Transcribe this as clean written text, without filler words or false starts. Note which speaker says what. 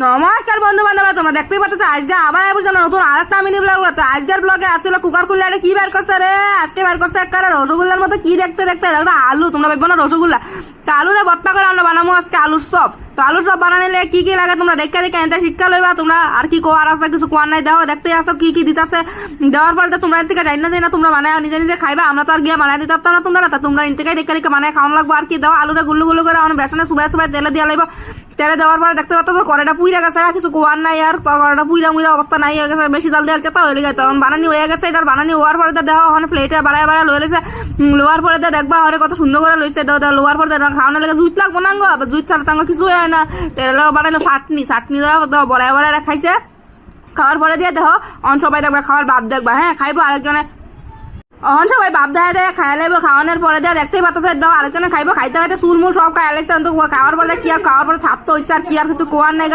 Speaker 1: নমস্কার বন্ধু বান্ধবরা, তোমরা দেখতেই পাচ্ছ আজকে আবার নতুন আরেকটা মিনি ব্লগ। তো আজকের ব্লগে আসলে কুকার খুললে আরে কি বের করছে রে, আজকে বের করছে একটা রসগোল্লার মতো কি দেখতে দেখতে একটা আলু। তোমরা ভাববো না রসগোল্লা, তো আলুরে ভর্তা করে আমরা বানাবো আজকে আলুর চপ। তো আলুর চপ বানানিলে কি কি লাগে তোমরা দেখে দেখে এনটা শিক্ষা লইবা। তোমরা আর কি কোয়ার আছে কিছু কোয়ার নাই, দেখো দেখতে আসো কি কি দিতেছে। দেওয়ার পরে তো তোমরা এর থেকে যাই না তোমরা বানায় নিজে নিজে খাইবা, আমরা তো আর গিয়ে বানাই দিতে পারতাম না তোমরা। তা তোমরা এর থেকে দেখে দেখে বানায় খাওয়ানো লাগবো। আর কি দাও আলুটা গুল্লু গুল্লু করে বেসনে সুবাই সুবাই তেলে দিয়ে লাগবো। তেলে দেওয়ার পরে দেখতে পাচ্ছ কড়াইটা পুইরা গেছে, কিছু কোয়ার নাই আর কড়াইটা পুইরা মুইরা অবস্থা নাই হয়ে গেছে, বেশি জাল দেওয়ার চেষ্টা হয়ে গেছে। তখন বানানি হয়ে গেছে, এটার বানানি হওয়ার পরে দেওয়া ওখানে প্লেটে বাড়ায় বাড়ায় লয়ে লেছে। লোয়ার পরে দেখবা হরে কত সুন্দর করে লইছে। লোয়ার পরে খাওয়ানো লেগে জুইত লাগবো না গো, জুইত ছাড়া তাঙ্গ কিছু হয় না। তেল বানাইলো চাটনি দেওয়া বড়ায় বড়ায় খাইছে। খাওয়ার পরে দিয়ে দেখো অন সবাই দেখবা খাওয়ার বাপ দেখবা, হ্যাঁ খাইবো আরেকজনে অহন সবাই বাপ দেখা দেয় খাই লাগবো। খাওয়ানোর পরে দেওয়া দেখতেই পাচ্ছ দাও আরেকজনে খাইবো, খাইতে খাইতে চুলমুল সব খাই লাগছে। খাওয়ার পরে কি আর খাওয়ার পরে ছাড়তে হচ্ছে আর কি আর কিছু কোয়ার নাই।